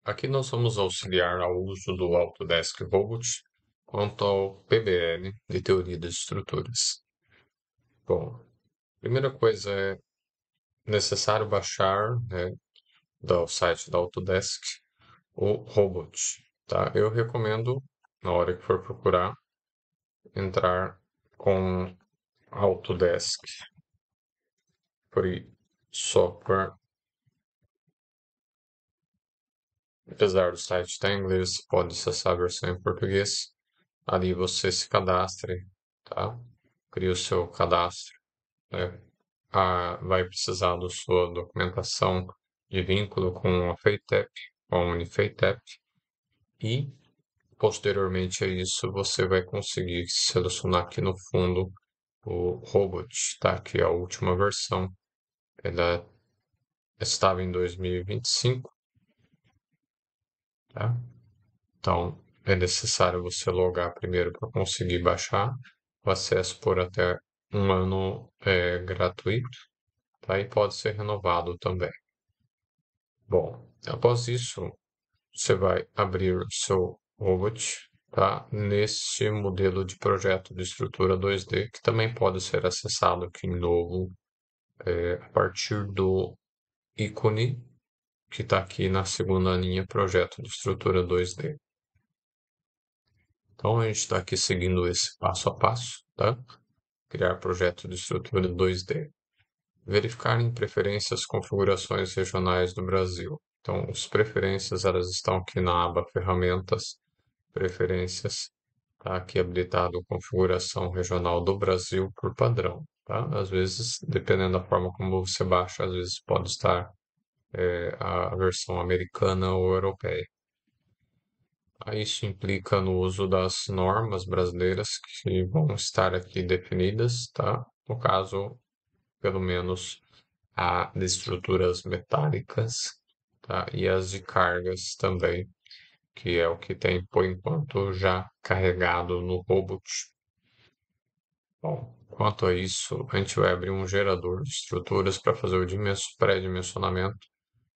Aqui nós vamos auxiliar ao uso do Autodesk Robot quanto ao PBL de teoria das estruturas. Bom, primeira coisa é necessário baixar, do site da Autodesk o Robot, tá? Eu recomendo, na hora que for procurar, entrar com Autodesk Free Software. Apesar do site estar em inglês, você pode acessar a versão em português. Ali você se cadastre, tá? Cria o seu cadastro, né? Vai precisar da sua documentação de vínculo com a FEITEP, com a Unifeitep, e posteriormente a isso você vai conseguir selecionar aqui no fundo o Robot, tá? Que é a última versão. Ela estava em 2025, tá? Então, é necessário você logar primeiro para conseguir baixar. O acesso por até um ano é gratuito, tá? E pode ser renovado também. Bom, após isso, você vai abrir o seu robot, tá? Nesse modelo de projeto de estrutura 2D, que também pode ser acessado aqui em novo, a partir do ícone que está aqui na segunda linha, projeto de estrutura 2D. Então, a gente está aqui seguindo esse passo a passo, tá? Criar projeto de estrutura 2D. Verificar em preferências configurações regionais do Brasil. Então, as preferências, elas estão aqui na aba ferramentas, preferências, tá? Aqui habilitado configuração regional do Brasil por padrão, tá? Às vezes, dependendo da forma como você baixa, às vezes pode estar a versão americana ou europeia. Isso implica no uso das normas brasileiras que vão estar aqui definidas, tá? No caso, pelo menos a de estruturas metálicas, tá? E as de cargas também, que é o que tem por enquanto já carregado no robot. Bom, quanto a isso, a gente vai abrir um gerador de estruturas para fazer o pré-dimensionamento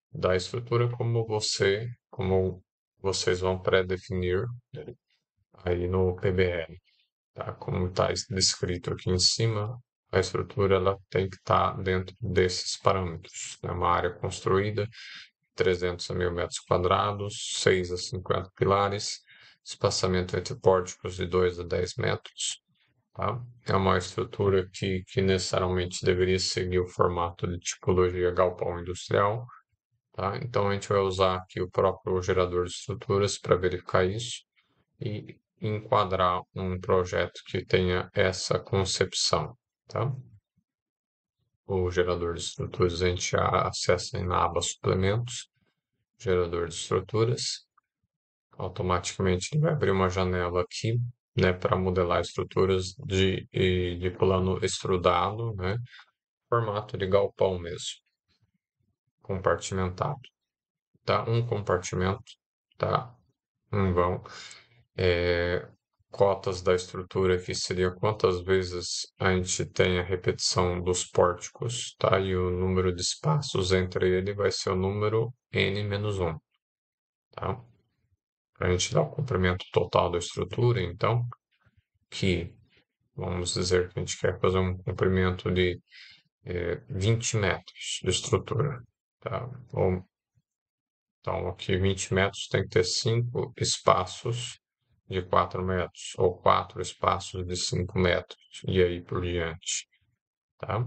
da estrutura como vocês vão pré-definir aí no PBL, tá? Como está descrito aqui em cima, a estrutura ela tem que estar dentro desses parâmetros, né? Uma área construída, 300 a 1.000 metros quadrados, 6 a 50 pilares, espaçamento entre pórticos de 2 a 10 metros, tá? É uma estrutura que necessariamente deveria seguir o formato de tipologia galpão industrial, tá? Então a gente vai usar aqui o próprio gerador de estruturas para verificar isso e enquadrar um projeto que tenha essa concepção, tá? O gerador de estruturas a gente já acessa na aba suplementos, gerador de estruturas. Automaticamente ele vai abrir uma janela aqui, né, para modelar estruturas de plano extrudado, né, formato de galpão mesmo, compartimentado, tá? Um compartimento, tá? Um vão. Cotas da estrutura aqui seria quantas vezes a gente tem a repetição dos pórticos, tá? E o número de espaços entre ele vai ser o número n-1, tá? Para a gente dar o comprimento total da estrutura, então, que vamos dizer que a gente quer fazer um comprimento de 20 metros de estrutura, tá? Então, aqui 20 metros tem que ter 5 espaços de 4 metros, ou 4 espaços de 5 metros, e aí por diante, tá?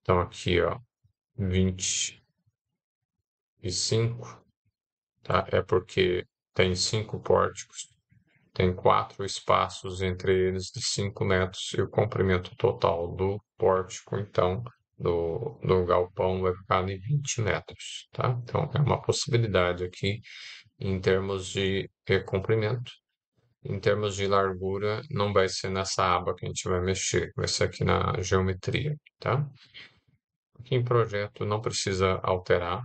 Então, aqui, ó, 25, tá? É porque tem 5 pórticos, tem 4 espaços entre eles de 5 metros, e o comprimento total do pórtico, então, do galpão vai ficar de 20 metros, tá? Então, é uma possibilidade aqui em termos de comprimento. Em termos de largura, não vai ser nessa aba que a gente vai mexer, vai ser aqui na geometria, tá? Aqui em projeto não precisa alterar,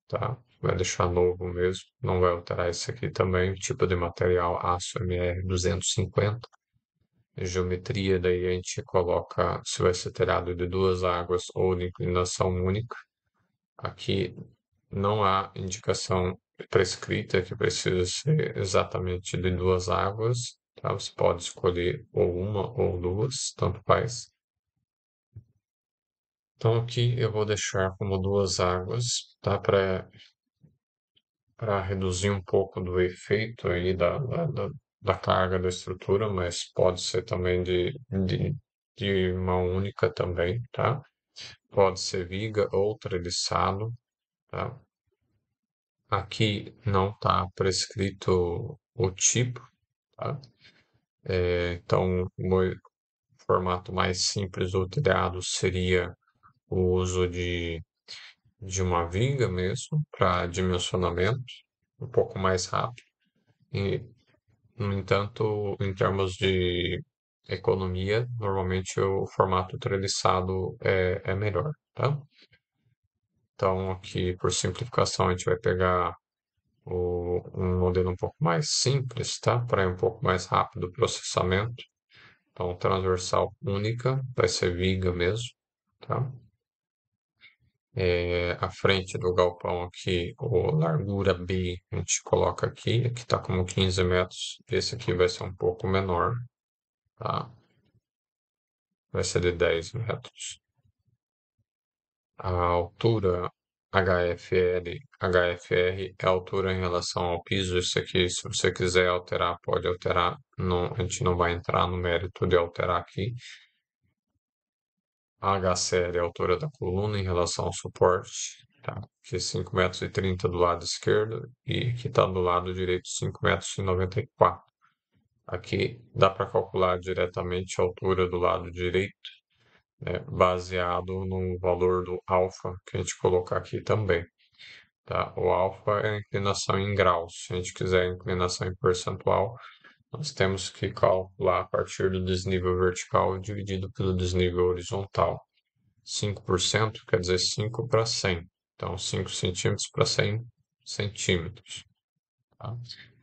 tá? Vai deixar novo mesmo, não vai alterar isso aqui também, tipo de material aço MR250. Geometria, daí a gente coloca se vai ser telhado de duas águas ou de inclinação única. Aqui não há indicação prescrita que precisa ser exatamente de duas águas, tá? Você pode escolher ou uma ou duas, tanto faz. Então aqui eu vou deixar como duas águas, tá? Para reduzir um pouco do efeito aí da carga da estrutura, mas pode ser também de uma única também, tá? Pode ser viga ou treliçado, tá? Aqui não está prescrito o tipo, tá? Então, o formato mais simples do telhado seria o uso de uma viga mesmo, para dimensionamento, um pouco mais rápido. E, no entanto, em termos de economia, normalmente o formato treliçado é melhor, tá? Então, aqui, por simplificação, a gente vai pegar um modelo um pouco mais simples, tá? Para ir um pouco mais rápido o processamento. Então, transversal única, vai ser viga mesmo, tá? A frente do galpão aqui, o largura B, a gente coloca aqui está como 15 metros. Esse aqui vai ser um pouco menor, tá? Vai ser de 10 metros. A altura HFR é a altura em relação ao piso. Isso aqui, se você quiser alterar, pode alterar. Não, a gente não vai entrar no mérito de alterar aqui. A HCL é a altura da coluna em relação ao suporte, tá? Que é 5,30 m do lado esquerdo e que está do lado direito 5,94 m. Aqui dá para calcular diretamente a altura do lado direito, né, baseado no valor do alfa que a gente colocar aqui também, tá? O alfa é a inclinação em graus. Se a gente quiser a inclinação em percentual, nós temos que calcular a partir do desnível vertical dividido pelo desnível horizontal. 5% quer dizer 5 para 100. Então, 5 centímetros para 100 centímetros. Tá?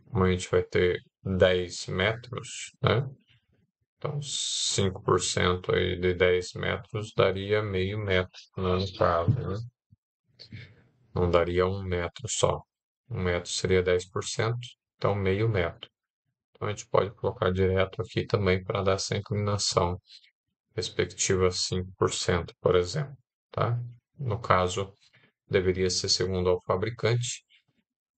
Como a gente vai ter 10 metros, né? Então, 5% aí de 10 metros daria meio metro, né, no caso, né? Não daria 1 metro só. 1 metro seria 10%, então meio metro. Então, a gente pode colocar direto aqui também para dar essa inclinação respectiva a 5%, por exemplo, tá? No caso, deveria ser segundo ao fabricante.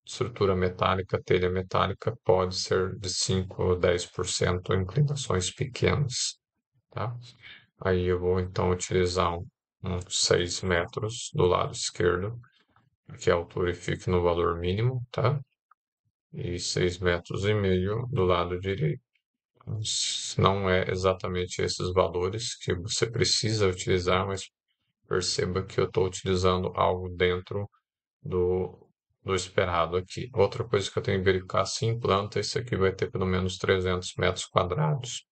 Estrutura metálica, telha metálica, pode ser de 5 ou 10% inclinações pequenas, tá? Aí eu vou então utilizar uns 6 metros do lado esquerdo, que a altura fique no valor mínimo, tá? E 6,5 m do lado direito. Não é exatamente esses valores que você precisa utilizar, mas perceba que eu estou utilizando algo dentro do, do esperado aqui. Outra coisa que eu tenho que verificar, se implanta, esse aqui vai ter pelo menos 300 metros quadrados.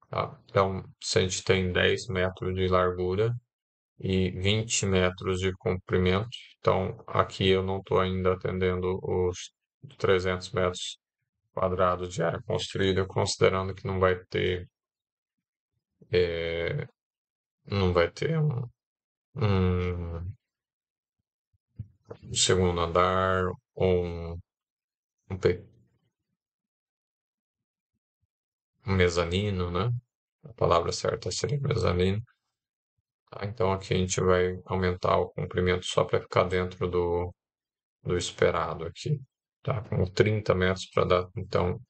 Tá? Então, se a gente tem 10 metros de largura e 20 metros de comprimento, então aqui eu não estou ainda atendendo os 300 metros quadrados de área construída, considerando que eh, não vai ter um segundo andar ou um pe- um mezanino, né? A palavra certa seria mezanino. Tá? Então aqui a gente vai aumentar o comprimento só para ficar dentro do esperado aqui. Tá? Com 30 metros para dar, então,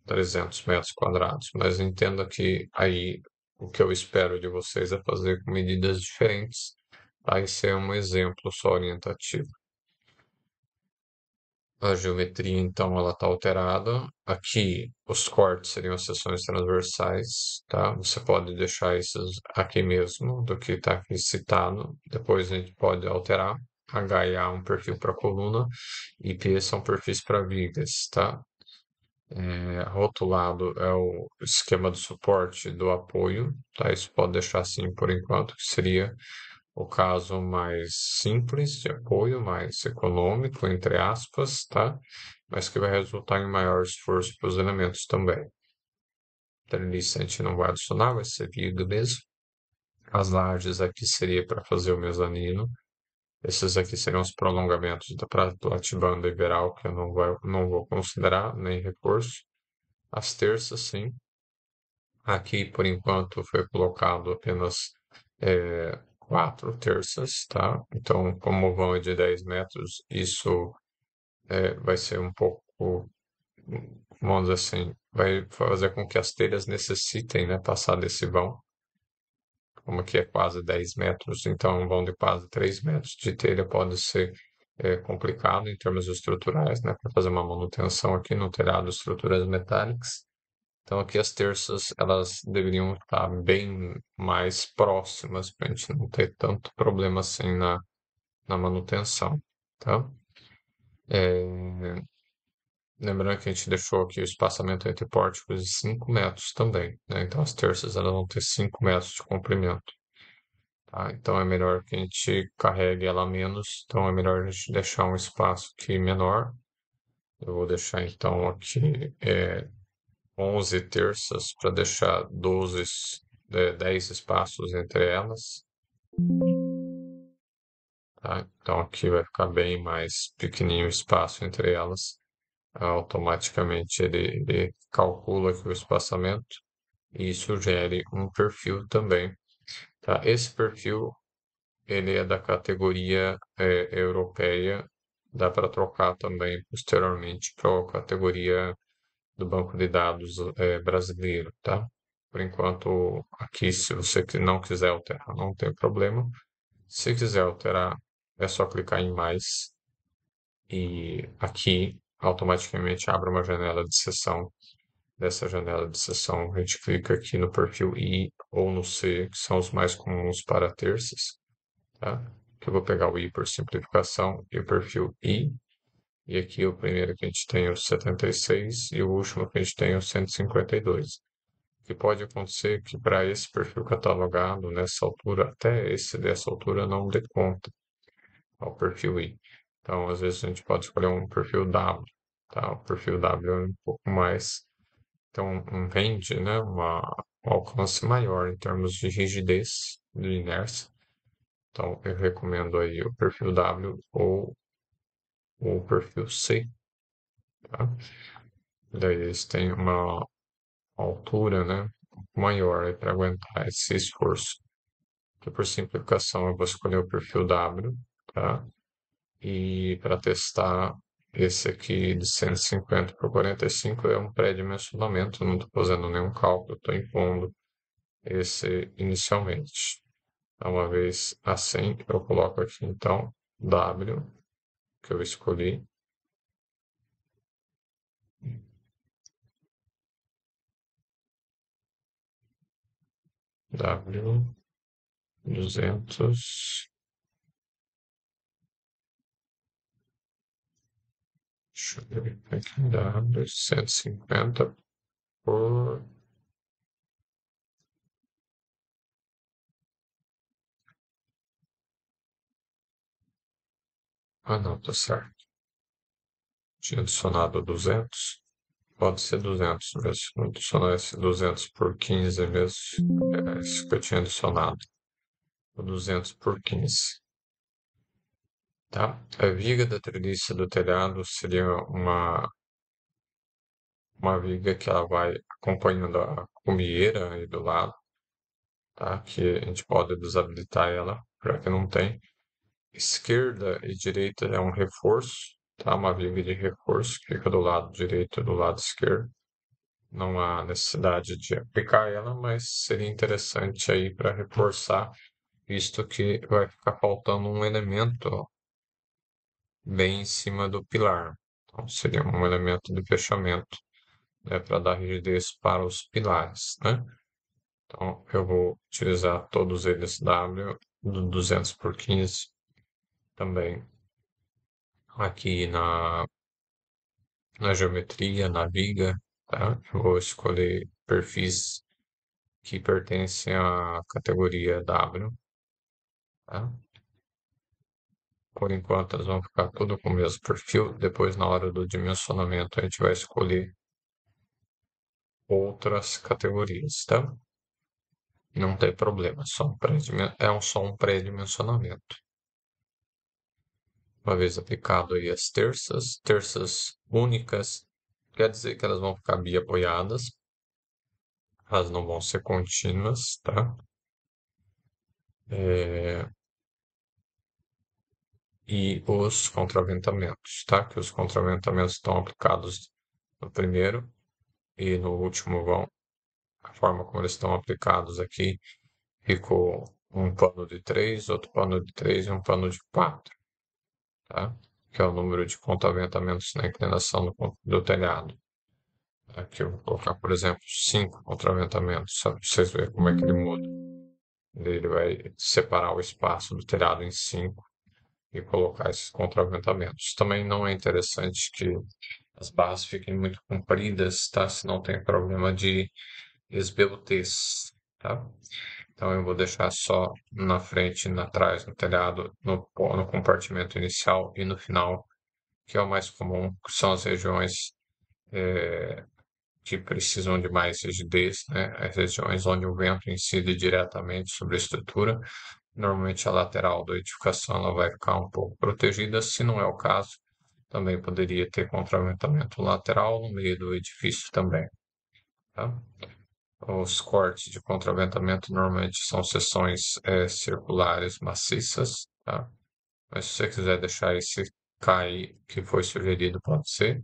300 metros quadrados. Mas entenda que aí o que eu espero de vocês é fazer com medidas diferentes. Tá? Esse é um exemplo só orientativo. A geometria, então, ela está alterada. Aqui, os cortes seriam as seções transversais, tá? Você pode deixar esses aqui mesmo, do que está aqui citado. Depois a gente pode alterar. HA é um perfil para coluna e P são perfis para vigas, tá? Rotulado é o esquema do suporte do apoio, tá? Isso pode deixar assim por enquanto, que seria o caso mais simples de apoio, mais econômico, entre aspas, tá? Mas que vai resultar em maior esforço para os elementos também. Treliça a gente não vai adicionar, vai ser viga mesmo. As lajes aqui seria para fazer o mezanino, Esses aqui seriam os prolongamentos da platibanda iberal, que eu não vou considerar, nem reforço. As terças, sim. Aqui, por enquanto, foi colocado apenas 4 terças, tá? Então, como o vão é de 10 metros, isso vai ser um pouco, vamos dizer assim, vai fazer com que as telhas necessitem, né, passar desse vão, como aqui é quase 10 metros, então um vão de quase 3 metros de telha pode ser complicado em termos estruturais, né, para fazer uma manutenção aqui no telhado de estruturas metálicas. Então aqui as terças elas deveriam estar bem mais próximas para a gente não ter tanto problema assim na manutenção, tá? É, lembrando que a gente deixou aqui o espaçamento entre pórticos de 5 metros também, né? Então as terças elas vão ter 5 metros de comprimento, tá? Então é melhor que a gente carregue ela menos, então é melhor a gente deixar um espaço aqui menor. Eu vou deixar então aqui 11 terças para deixar 10 espaços entre elas, tá? Então aqui vai ficar bem mais pequenininho o espaço entre elas. Automaticamente ele calcula aqui o espaçamento e sugere um perfil também, tá? Esse perfil ele é da categoria europeia, dá para trocar também posteriormente para a categoria do banco de dados brasileiro, tá? Por enquanto, aqui, se você não quiser alterar, não tem problema. Se quiser alterar, é só clicar em mais e aqui automaticamente abre uma janela de sessão. Dessa janela de sessão, a gente clica aqui no perfil I ou no C, que são os mais comuns para terças, tá? Que eu vou pegar o I por simplificação e o perfil I. E aqui o primeiro que a gente tem é o 76 e o último que a gente tem é o 152. O que pode acontecer é que para esse perfil catalogado nessa altura, até esse dessa altura não dê conta ao perfil I. Então, às vezes a gente pode escolher um perfil W, tá? O perfil W é um pouco mais, então um range, né? Um alcance maior em termos de rigidez, de inércia. Então, eu recomendo aí o perfil W ou o perfil C, tá? Daí eles têm uma altura, né, maior para aguentar esse esforço. Que por simplificação eu vou escolher o perfil W, tá? E para testar esse aqui de 150 por 45 é um pré-dimensionamento, não estou fazendo nenhum cálculo, estou impondo esse inicialmente. Então, uma vez assim, eu coloco aqui então W, que eu escolhi, W 200, deixa eu ver aqui, W 150 por. Ah, não, tá certo. Tinha adicionado 200. Pode ser 200 mesmo. Vou adicionar esse 200 por 15 mesmo. É isso que eu tinha adicionado. O 200 por 15. Tá? A viga da treliça do telhado seria uma viga que ela vai acompanhando a cumieira aí do lado, tá? Que a gente pode desabilitar ela, para que não tem. Esquerda e direita é um reforço, tá? Uma viga de reforço que fica do lado direito e do lado esquerdo. Não há necessidade de aplicar ela, mas seria interessante aí para reforçar, visto que vai ficar faltando um elemento bem em cima do pilar. Então, seria um elemento de fechamento, né, para dar rigidez para os pilares, né? Então, eu vou utilizar todos eles W do 200 por 15 também aqui na geometria, na viga, tá? Eu vou escolher perfis que pertencem à categoria W, tá? Por enquanto, elas vão ficar tudo com o mesmo perfil. Depois, na hora do dimensionamento, a gente vai escolher outras categorias, tá? Não tem problema, só um só um pré-dimensionamento. uma vez aplicado aí as terças, terças únicas, quer dizer que elas vão ficar biapoiadas, elas não vão ser contínuas, tá? É, e os contraventamentos, tá? Que os contraventamentos estão aplicados no primeiro e no último vão, a forma como eles estão aplicados aqui, ficou um pano de 3, outro pano de 3 e um pano de 4, tá? Que é o número de contraventamentos na inclinação do telhado. Aqui eu vou colocar, por exemplo, 5 contraventamentos, só para vocês verem como é que ele muda. Ele vai separar o espaço do telhado em 5 e colocar esses contraventamentos. Também não é interessante que as barras fiquem muito compridas, tá? Senão tem problema de esbeltez, tá? Então eu vou deixar só na frente, na trás, no telhado, no compartimento inicial e no final, que é o mais comum, que são as regiões que precisam de mais rigidez, né? As regiões onde o vento incide diretamente sobre a estrutura. Normalmente a lateral da edificação ela vai ficar um pouco protegida, se não é o caso, também poderia ter contraventamento lateral no meio do edifício também, tá? Os cortes de contraventamento normalmente são seções circulares maciças, tá? Mas se você quiser deixar esse cair que foi sugerido, pode ser.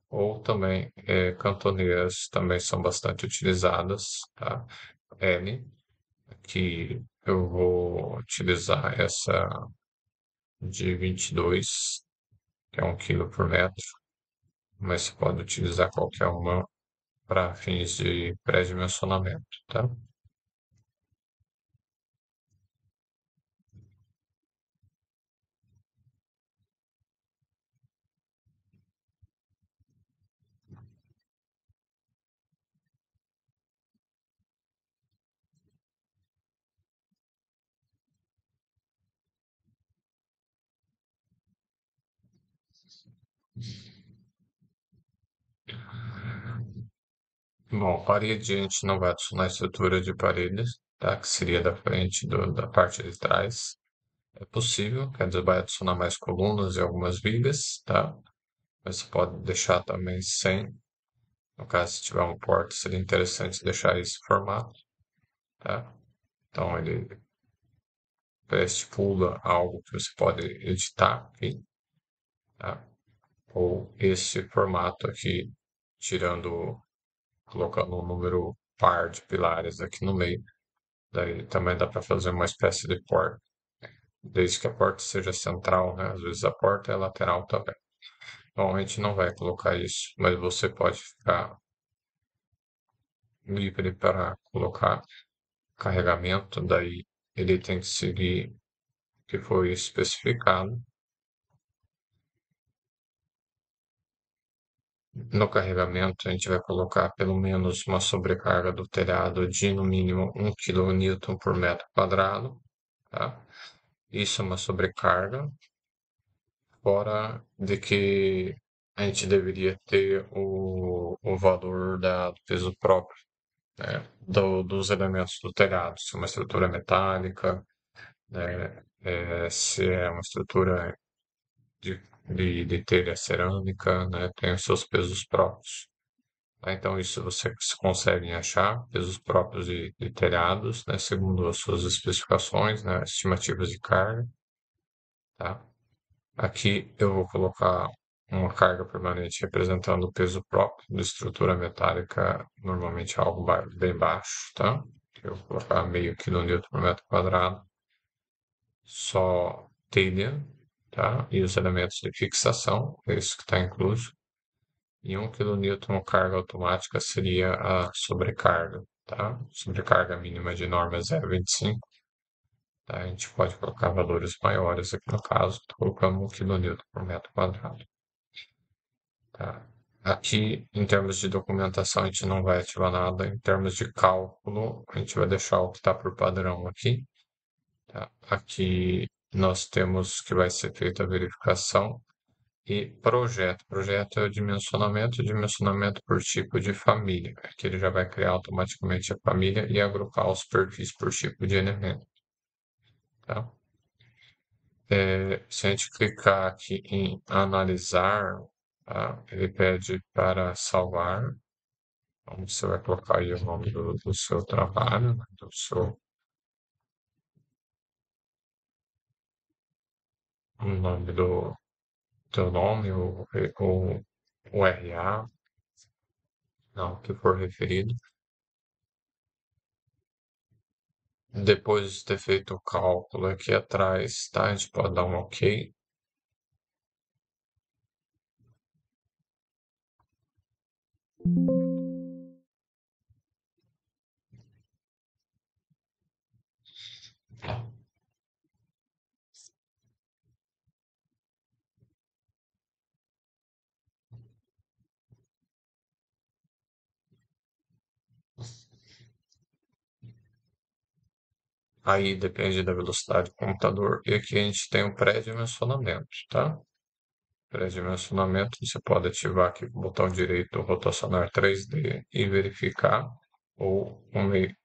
Ou também cantoneiras também são bastante utilizadas, tá? L, que eu vou utilizar essa de 22, que é 1 quilo por metro, mas você pode utilizar qualquer uma para fins de pré-dimensionamento, tá? Bom, parede a gente não vai adicionar estrutura de paredes, tá? Que seria da frente da parte de trás. É possível, quer dizer, vai adicionar mais colunas e algumas vigas, tá? Mas você pode deixar também sem. No caso, se tiver uma porta, seria interessante deixar esse formato, tá? Então ele estipula algo que você pode editar aqui, tá? Ou esse formato aqui, tirando, colocando um número par de pilares aqui no meio. Daí também dá para fazer uma espécie de porta, desde que a porta seja central, né? Às vezes a porta é lateral também. Bom, a gente não vai colocar isso, mas você pode ficar livre para colocar carregamento, daí ele tem que seguir o que foi especificado. No carregamento, a gente vai colocar pelo menos uma sobrecarga do telhado de no mínimo 1 kN por metro quadrado, tá? Isso é uma sobrecarga, fora de que a gente deveria ter o valor do peso próprio, né? Dos elementos do telhado, se é uma estrutura metálica, né? Se é uma estrutura de telha cerâmica, né? Tem os seus pesos próprios. Tá? Então, isso você consegue achar, pesos próprios de telhados, né? Segundo as suas especificações, né? Estimativas de carga, tá? Aqui eu vou colocar uma carga permanente representando o peso próprio da estrutura metálica, normalmente algo bem baixo, tá? Eu vou colocar 0,5 kN por metro quadrado, só telha, tá? E os elementos de fixação, é isso que está incluso. E 1 kN carga automática seria a sobrecarga, tá? Sobrecarga mínima de norma é 0,25, tá? A gente pode colocar valores maiores aqui no caso, estou colocando 1 kN por metro quadrado, tá? Aqui, em termos de documentação, a gente não vai ativar nada. Em termos de cálculo, a gente vai deixar o que está por padrão aqui, tá? Aqui nós temos que vai ser feita a verificação e projeto. Projeto é o dimensionamento por tipo de família. Aqui ele já vai criar automaticamente a família e agrupar os perfis por tipo de elemento, tá? Se a gente clicar aqui em analisar, tá? Ele pede para salvar. Então, você vai colocar aí o nome do seu trabalho, né? Do seu, o nome do teu nome, o RA, não, o que for referido. Depois de ter feito o cálculo aqui atrás, tá? A gente pode dar um OK. Aí depende da velocidade do computador. E aqui a gente tem o pré-dimensionamento, tá? Pré-dimensionamento, você pode ativar aqui com o botão direito rotacionar 3D e verificar, ou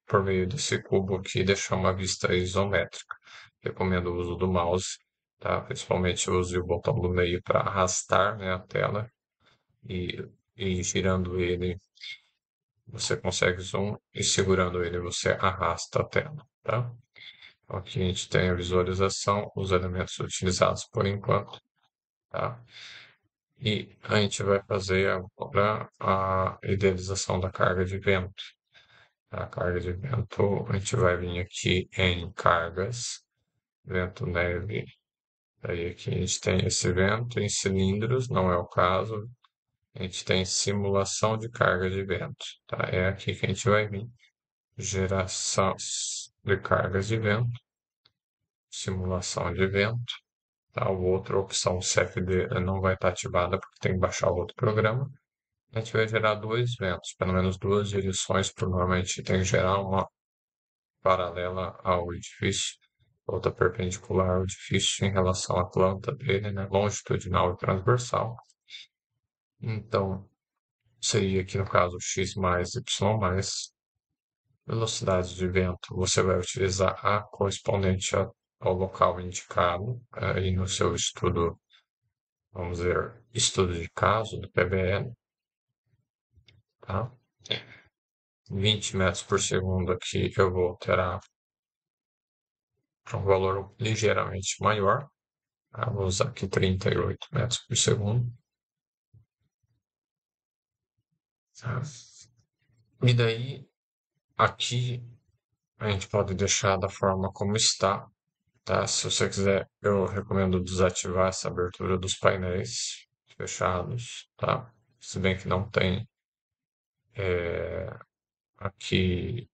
por meio desse cubo aqui deixar uma vista isométrica. Recomendo o uso do mouse, tá? Principalmente use o botão do meio para arrastar, né, a tela e, e girando ele você consegue zoom e segurando ele você arrasta a tela, tá? Então, aqui a gente tem a visualização, os elementos utilizados por enquanto, tá? E a gente vai fazer agora a idealização da carga de vento. A carga de vento, a gente vai vir aqui em cargas, vento neve. Aí aqui a gente tem esse vento em cilindros, não é o caso. A gente tem simulação de carga de vento, tá? É aqui que a gente vai vir. Geração de cargas de vento, simulação de vento. Tá? A outra opção CFD não vai estar ativada porque tem que baixar o outro programa. A gente vai gerar dois ventos, pelo menos duas direções, por normalmente tem que gerar uma paralela ao edifício, outra perpendicular ao edifício em relação à planta dele, né? Longitudinal e transversal. Então, seria aqui no caso x mais y mais velocidade de vento. Você vai utilizar a correspondente ao local indicado aí no seu estudo, vamos dizer, estudo de caso do PBL, tá? 20 metros por segundo aqui eu vou alterar para um valor ligeiramente maior. Tá? Vou usar aqui 38 metros por segundo. Tá? E daí, aqui a gente pode deixar da forma como está. Tá? Se você quiser, eu recomendo desativar essa abertura dos painéis fechados, tá? Se bem que não tem aqui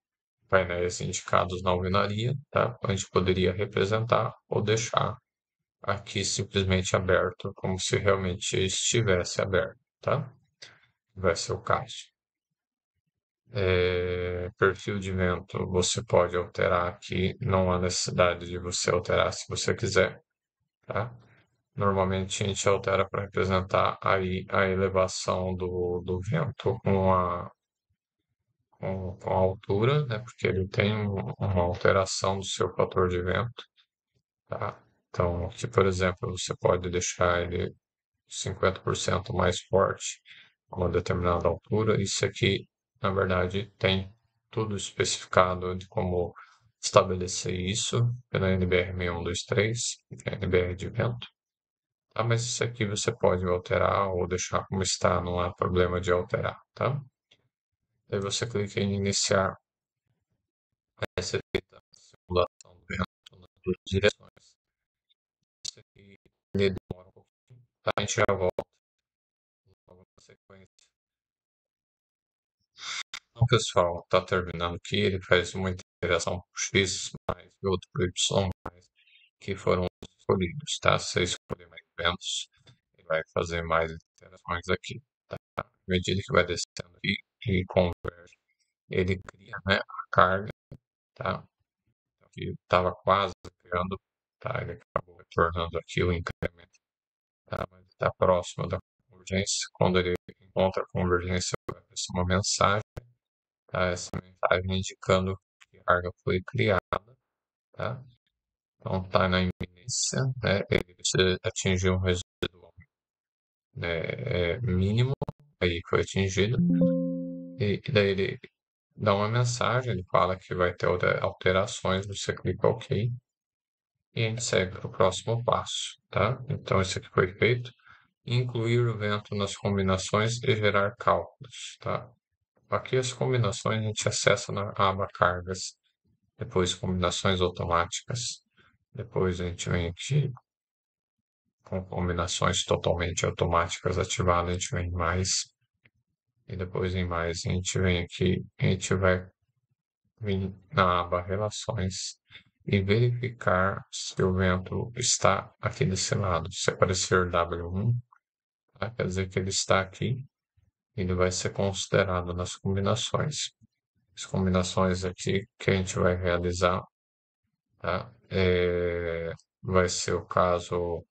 painéis indicados na alvenaria, tá? A gente poderia representar ou deixar aqui simplesmente aberto, como se realmente estivesse aberto, tá? Vai ser o caso. Perfil de vento você pode alterar aqui, não há necessidade de você alterar se você quiser, tá? Normalmente a gente altera para representar aí a elevação do vento com a altura, né? Porque ele tem uma alteração do seu fator de vento, tá? Então, aqui, por exemplo, você pode deixar ele 50% mais forte a uma determinada altura. Isso aqui, na verdade, tem tudo especificado de como estabelecer isso pela NBR 6123, que é a NBR de vento. Tá? Mas isso aqui você pode alterar ou deixar como está, não há problema de alterar, tá? Aí você clica em iniciar essa simulação do vento nas duas direções. Isso aqui ele demora um pouquinho, tá? A gente já volta logo na sequência. Então, pessoal, tá terminando aqui. Ele faz uma interação por X mais e outro por Y mais, que foram escolhidos, tá? Se você escolher mais eventos, ele vai fazer mais interações aqui, tá? À medida que vai descendo aqui e converge, ele cria, né, a carga, tá? Que estava quase criando, tá? Ele acabou retornando aqui o incremento, tá? Mas está próximo da convergência. Quando ele encontra a convergência, vai aparecer uma mensagem, tá? Essa mensagem indicando que a carga foi criada, tá? Então está na iminência, né? Ele precisa atingir um residual, né, mínimo, aí foi atingido, e daí ele dá uma mensagem, ele fala que vai ter alterações, você clica OK, e a gente segue para o próximo passo, tá? Então, isso aqui foi feito. Incluir o vento nas combinações e gerar cálculos, tá? Aqui as combinações a gente acessa na aba cargas, depois combinações automáticas, depois a gente vem aqui com combinações totalmente automáticas ativadas, a gente vem em mais, e depois em mais a gente vem aqui, a gente vai vir na aba relações e verificar se o vento está aqui desse lado. Se aparecer W1, tá? Quer dizer que ele está aqui, ele vai ser considerado nas combinações. As combinações aqui que a gente vai realizar, tá? Vai ser o caso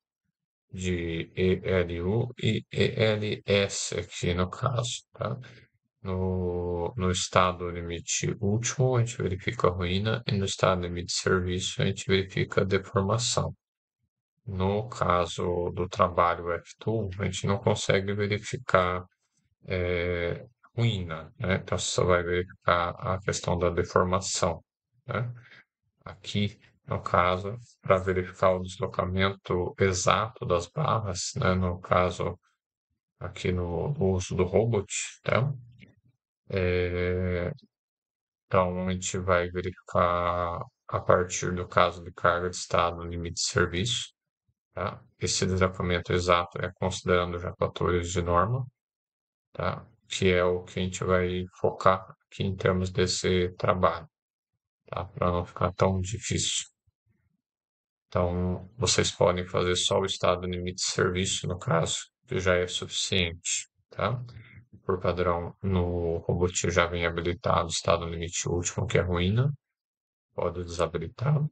de ELU e ELS aqui no caso, tá? No estado limite último, a gente verifica a ruína, e no estado limite de serviço, a gente verifica a deformação. No caso do trabalho F2, a gente não consegue verificar ruína, né? Então, você só vai verificar a questão da deformação, né? Aqui, no caso, para verificar o deslocamento exato das barras, né? No caso, aqui no uso do robot, tá? Então, a gente vai verificar a partir do caso de carga de estado no limite de serviço, tá? Esse deslocamento exato é considerando já fatores de norma, tá? Que é o que a gente vai focar aqui em termos desse trabalho, tá? Para não ficar tão difícil. Então, vocês podem fazer só o estado limite de serviço, no caso, que já é suficiente, tá? Por padrão, no robot já vem habilitado o estado limite último, que é ruína, pode desabilitar.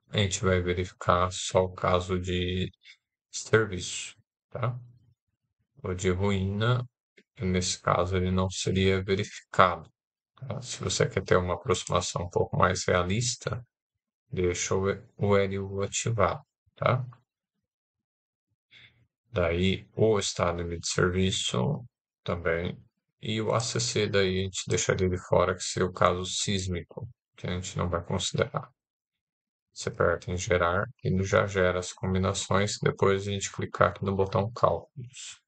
A gente vai verificar só o caso de serviço, tá? O de ruína, nesse caso, ele não seria verificado, tá? Se você quer ter uma aproximação um pouco mais realista, deixa o LU ativado, tá? Daí o estado limite de serviço também. E o ACC daí a gente deixaria de fora, que seria o caso sísmico, que a gente não vai considerar. Você aperta em gerar e já gera as combinações. Depois a gente clicar aqui no botão cálculos.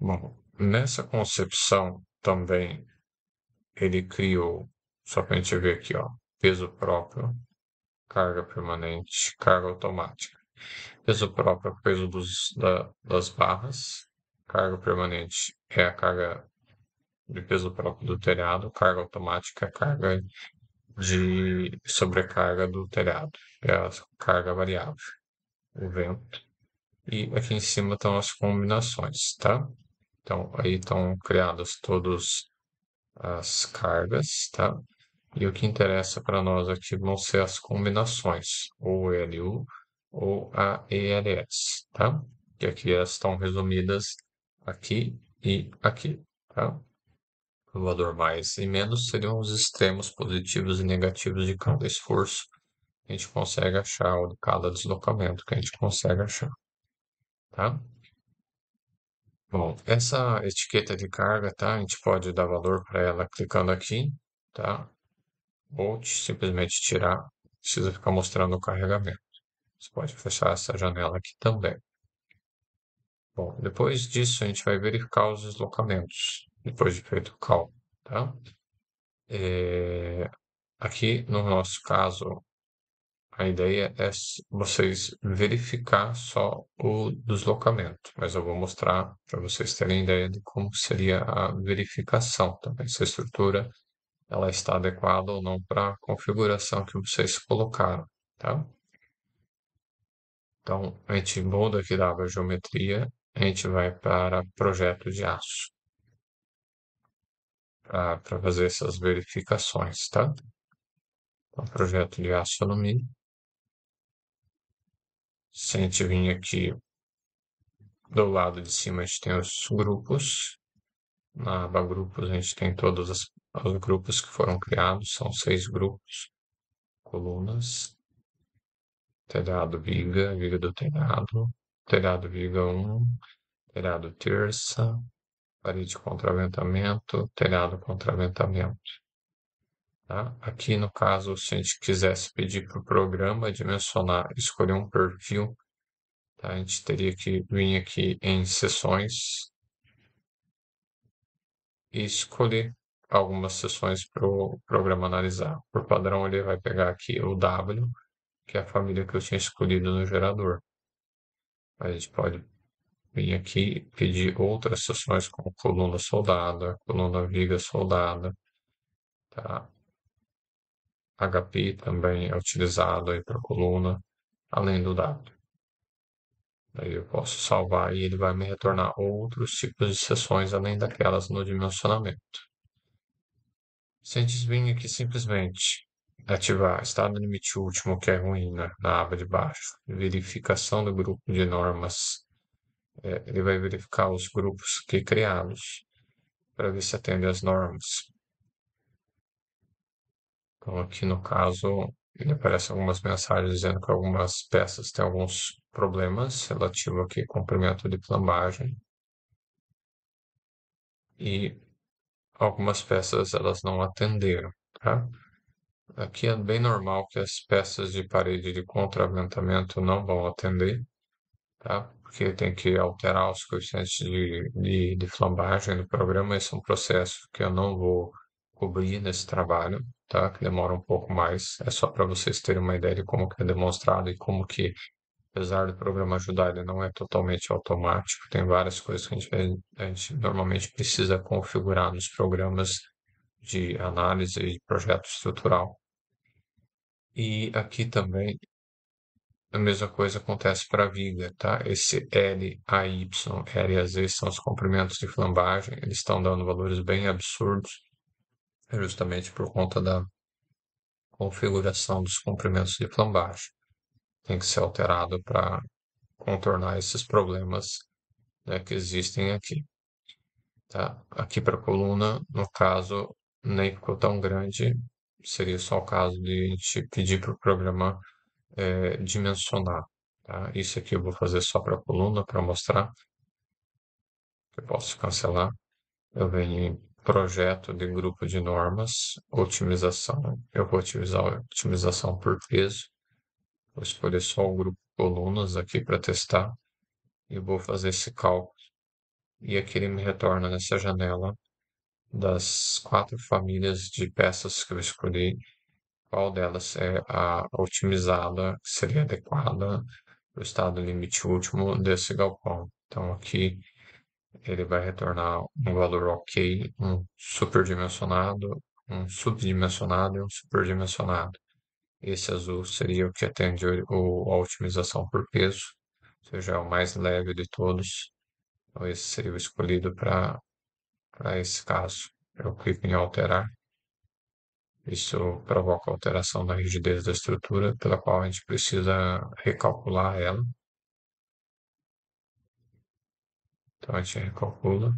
Bom, nessa concepção também ele criou, só para a gente ver aqui, ó, peso próprio, carga permanente, carga automática. Peso próprio é o peso das barras. Carga permanente é a carga de peso próprio do telhado. Carga automática é a carga de sobrecarga do telhado. É a carga variável, o vento. E aqui em cima estão as combinações, tá? Então, aí estão criadas todas as cargas, tá? E o que interessa para nós aqui vão ser as combinações, ou o LU ou a ELS, tá? Que aqui elas estão resumidas aqui e aqui, tá? O valor mais e menos seriam os extremos positivos e negativos de cada esforço que a gente consegue achar, ou de cada deslocamento que a gente consegue achar, tá? Bom, essa etiqueta de carga, tá? A gente pode dar valor para ela clicando aqui, tá? Ou simplesmente tirar, precisa ficar mostrando o carregamento. Você pode fechar essa janela aqui também. Bom, depois disso a gente vai verificar os deslocamentos, depois de feito o cálculo, tá? Aqui no nosso caso, a ideia é vocês verificar só o deslocamento, mas eu vou mostrar para vocês terem ideia de como seria a verificação também, se a estrutura ela está adequada ou não para a configuração que vocês colocaram, tá? Então, a gente muda aqui da aba geometria, a gente vai para projeto de aço, para fazer essas verificações, tá? Então, projeto de aço alumínio. Se a gente vir aqui do lado de cima, a gente tem os grupos. Na aba grupos, a gente tem todos os grupos que foram criados, são 6 grupos, colunas, telhado viga, viga do telhado, telhado viga um, telhado terça, parede contraventamento, telhado contraventamento. Tá? Aqui, no caso, se a gente quisesse pedir para o programa dimensionar, escolher um perfil, tá? A gente teria que vir aqui em seções e escolher algumas seções para o programa analisar. Por padrão, ele vai pegar aqui o W, que é a família que eu tinha escolhido no gerador. A gente pode vir aqui e pedir outras seções, como coluna soldada, coluna viga soldada, tá? HP também é utilizado aí para coluna, além do W. Daí eu posso salvar e ele vai me retornar outros tipos de sessões além daquelas no dimensionamento. Se a gente vir aqui simplesmente ativar estado limite último, que é ruim, né, na aba de baixo, verificação do grupo de normas, ele vai verificar os grupos que criados para ver se atende às normas. Então aqui no caso, ele aparece algumas mensagens dizendo que algumas peças têm alguns problemas relativo aqui ao comprimento de plambagem e algumas peças elas não atenderam, tá? Aqui é bem normal que as peças de parede de contraventamento não vão atender, tá? Porque tem que alterar os coeficientes de flambagem do programa. Esse é um processo que eu não vou cobrir nesse trabalho, tá? Que demora um pouco mais. É só para vocês terem uma ideia de como que é demonstrado e como que, apesar do programa ajudar, ele não é totalmente automático. Tem várias coisas que a gente normalmente precisa configurar nos programas de análise de projeto estrutural. E aqui também a mesma coisa acontece para a viga, tá? Esse L, A, Y, L e a Z são os comprimentos de flambagem, eles estão dando valores bem absurdos, justamente por conta da configuração dos comprimentos de flambagem. Tem que ser alterado para contornar esses problemas, né, que existem aqui, tá? Aqui para a coluna, no caso, nem ficou tão grande, seria só o caso de a gente pedir para o programa dimensionar, tá? Isso aqui eu vou fazer só para a coluna para mostrar. Eu posso cancelar. Eu venho em projeto de grupo de normas, otimização. Eu vou utilizar a otimização por peso. Vou escolher só o grupo colunas aqui para testar e vou fazer esse cálculo. E aqui ele me retorna nessa janela das 4 famílias de peças que eu escolhi, qual delas é a otimizada, que seria adequada para o estado limite último desse galpão. Então aqui ele vai retornar um valor ok, um superdimensionado, um subdimensionado e um superdimensionado. Esse azul seria o que atende a otimização por peso, ou seja, é o mais leve de todos. Então esse seria o escolhido para esse caso. Eu clico em alterar. Isso provoca alteração na rigidez da estrutura, pela qual a gente precisa recalcular ela. Então a gente recalcula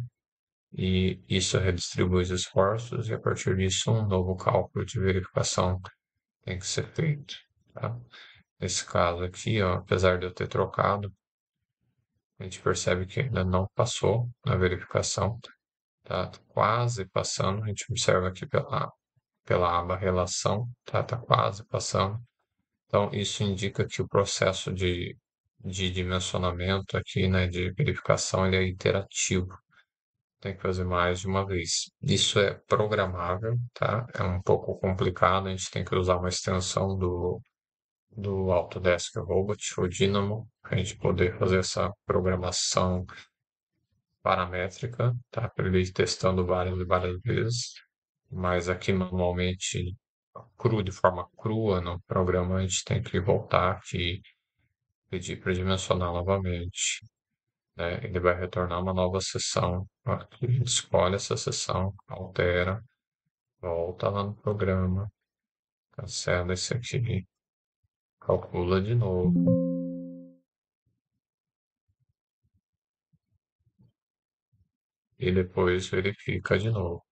e isso redistribui os esforços e a partir disso um novo cálculo de verificação tem que ser feito, tá? Nesse caso aqui, ó, apesar de eu ter trocado, a gente percebe que ainda não passou na verificação, tá? Quase passando, a gente observa aqui pela aba relação, tá? Tá quase passando. Então, isso indica que o processo de dimensionamento aqui, né, de verificação, ele é iterativo. Tem que fazer mais de uma vez. Isso é programável, tá? É um pouco complicado, a gente tem que usar uma extensão do Autodesk Robot, o Dynamo, para a gente poder fazer essa programação paramétrica, tá? Para ele ir testando várias e várias vezes. Mas aqui manualmente, de forma crua no programa, a gente tem que voltar aqui e pedir para dimensionar novamente, né? Ele vai retornar uma nova sessão. Aqui a gente escolhe essa sessão, altera, volta lá no programa, cancela esse aqui, calcula de novo e depois verifica de novo.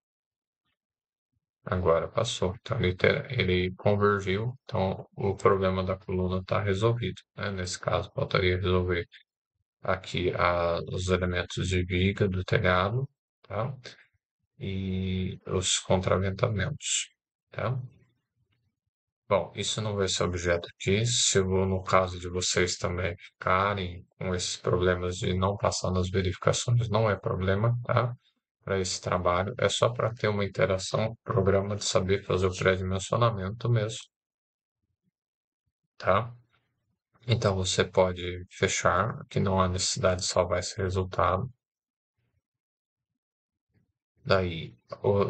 Agora passou. Então ele convergiu, então o problema da coluna está resolvido, né? Nesse caso, faltaria resolver aqui os elementos de viga do telhado, tá? E os contraventamentos, tá? Bom, isso não vai ser objeto aqui. Se no caso de vocês também ficarem com esses problemas de não passar nas verificações, não é problema, tá? Para esse trabalho, é só para ter uma interação com o programa de saber fazer o pré-dimensionamento mesmo, tá? Então você pode fechar, que não há necessidade de salvar esse resultado. Daí,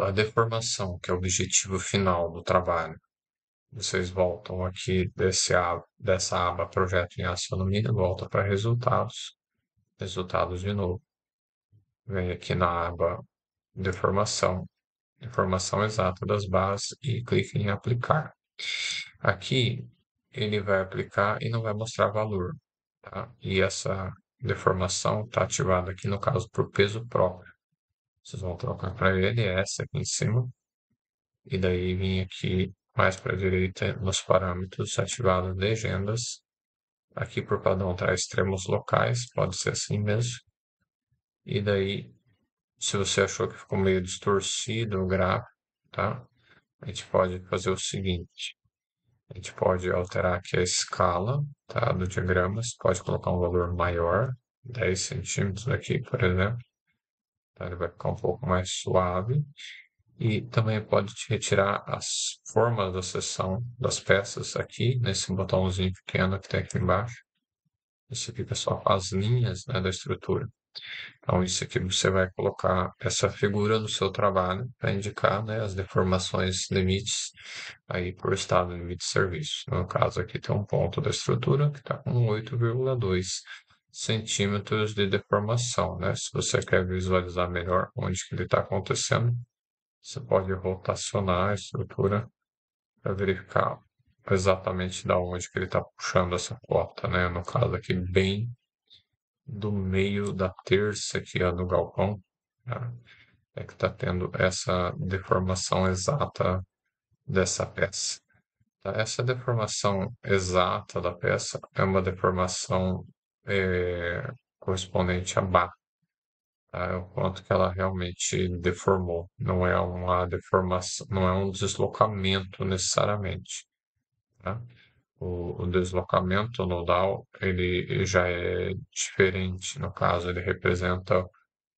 a deformação, que é o objetivo final do trabalho. Vocês voltam aqui dessa aba Projeto em Astronomia, volta para Resultados, Resultados de novo. Vem aqui na aba Deformação, Informação exata das bases e clique em Aplicar. Aqui ele vai aplicar e não vai mostrar valor, tá? E essa deformação está ativada aqui no caso por peso próprio. Vocês vão trocar para LS aqui em cima e daí vim aqui mais para a direita nos parâmetros ativados legendas. Aqui por padrão tá extremos locais, pode ser assim mesmo. E daí, se você achou que ficou meio distorcido o gráfico, tá? A gente pode fazer o seguinte. A gente pode alterar aqui a escala, tá? Do diagrama. Você pode colocar um valor maior, 10 centímetros aqui, por exemplo. Tá? Ele vai ficar um pouco mais suave. E também pode retirar as formas da seção das peças aqui, nesse botãozinho pequeno que tem aqui embaixo. Isso fica só com as linhas, né, da estrutura. Então, isso aqui você vai colocar essa figura no seu trabalho para indicar, né, as deformações limites aí por estado limite de serviço. No caso aqui tem um ponto da estrutura que está com 8,2 centímetros de deformação, né? Se você quer visualizar melhor onde que ele está acontecendo, você pode rotacionar a estrutura para verificar exatamente da onde que ele está puxando essa cota, né? No caso aqui, bem do meio da terça aqui, ó, do galpão, tá? É que está tendo essa deformação exata dessa peça. Tá? Essa deformação exata da peça é uma deformação correspondente a bar, tá? É o quanto que ela realmente deformou. Não é uma deformação, não é um deslocamento necessariamente, tá? O deslocamento nodal, ele já é diferente. No caso, ele representa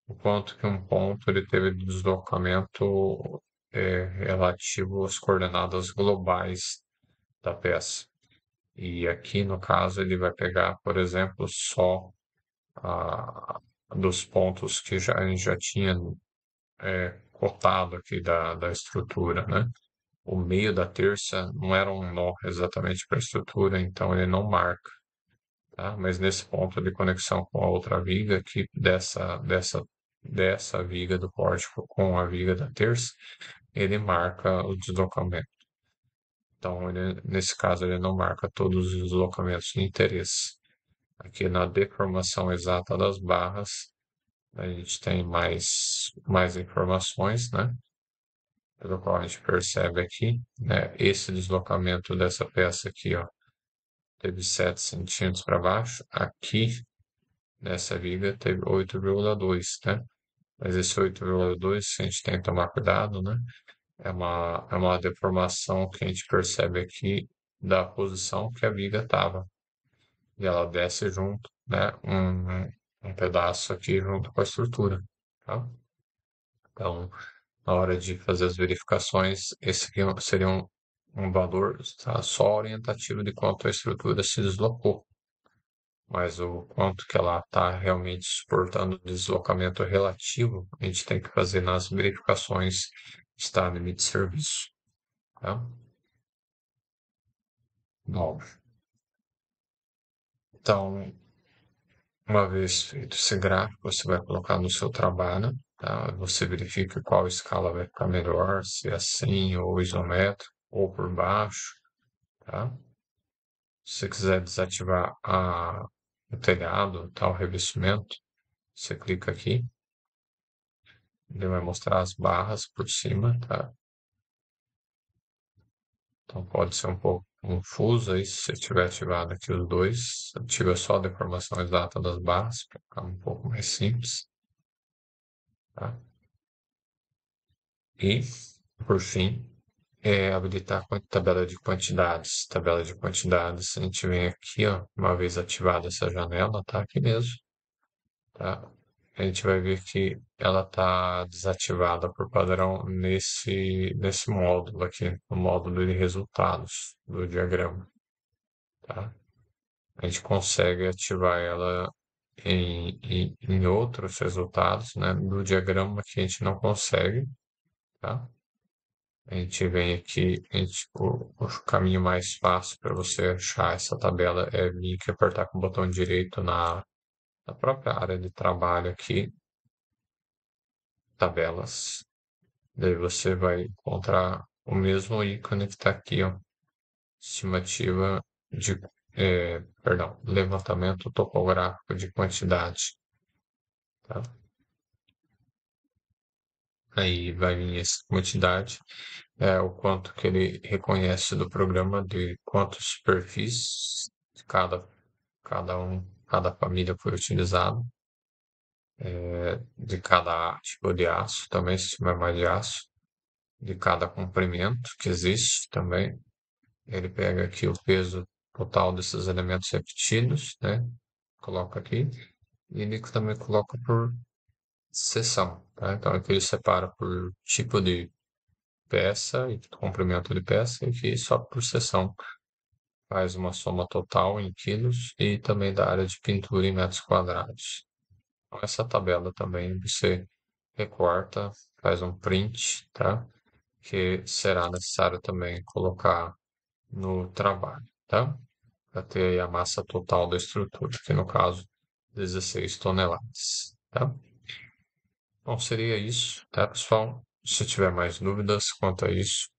o quanto que um ponto ele teve de deslocamento relativo às coordenadas globais da peça. E aqui, no caso, ele vai pegar, por exemplo, só dos pontos que a gente já tinha cotado aqui da estrutura, né? O meio da terça não era um nó exatamente para a estrutura, então ele não marca, tá? Mas nesse ponto de conexão com a outra viga, aqui dessa viga do pórtico com a viga da terça, ele marca o deslocamento. Então, nesse caso, ele não marca todos os deslocamentos de interesse. Aqui na deformação exata das barras, a gente tem mais informações, né? Pelo qual a gente percebe aqui, né? Esse deslocamento dessa peça aqui, ó, teve 7 centímetros para baixo. Aqui, nessa viga, teve 8,2, né? Mas esse 8,2, a gente tem que tomar cuidado, né? É uma deformação que a gente percebe aqui da posição que a viga estava. E ela desce junto, né? Um pedaço aqui junto com a estrutura, tá? Então, na hora de fazer as verificações, esse aqui seria um valor, tá? Só orientativo de quanto a estrutura se deslocou. Mas o quanto que ela está realmente suportando o deslocamento relativo, a gente tem que fazer nas verificações de estado limite de serviço, tá? Bom, então, uma vez feito esse gráfico, você vai colocar no seu trabalho, tá? Você verifica qual escala vai ficar melhor, se é assim, ou isométrico, ou por baixo, tá? Se você quiser desativar o telhado, tá? O revestimento, você clica aqui. Ele vai mostrar as barras por cima, tá? Então pode ser um pouco confuso aí se você tiver ativado aqui os dois. Ativa só a deformação exata das barras para ficar um pouco mais simples, tá? E, por fim, habilitar a tabela de quantidades. Tabela de quantidades, a gente vem aqui, ó, uma vez ativada essa janela, tá aqui mesmo, tá? A gente vai ver que ela está desativada por padrão nesse módulo aqui, no módulo de resultados do diagrama, tá? A gente consegue ativar ela em outros resultados, né? Do diagrama que a gente não consegue, tá? A gente vem aqui, o caminho mais fácil para você achar essa tabela é vir aqui apertar com o botão direito na própria área de trabalho aqui, tabelas. Daí você vai encontrar o mesmo ícone que está aqui, ó, estimativa de, perdão, levantamento topográfico de quantidade, tá? Aí vai vir essa quantidade, o quanto que ele reconhece do programa de quantos perfis de cada família foi utilizado, de cada tipo de aço também, se tiver mais de aço, de cada comprimento que existe também. Ele pega aqui o peso total desses elementos repetidos, né? Coloca aqui. E ele também coloca por seção, tá? Então aqui ele separa por tipo de peça e comprimento de peça, e aqui só por seção. Faz uma soma total em quilos e também da área de pintura em metros quadrados. Então, essa tabela também você recorta, faz um print, tá? Que será necessário também colocar no trabalho, tá? Para ter aí a massa total da estrutura, que no caso 16 toneladas, tá? Bom, seria isso, tá, pessoal? Se tiver mais dúvidas quanto a isso,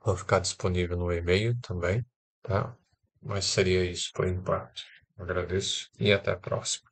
vou ficar disponível no e-mail também, tá? Mas seria isso por enquanto. Agradeço e até a próxima.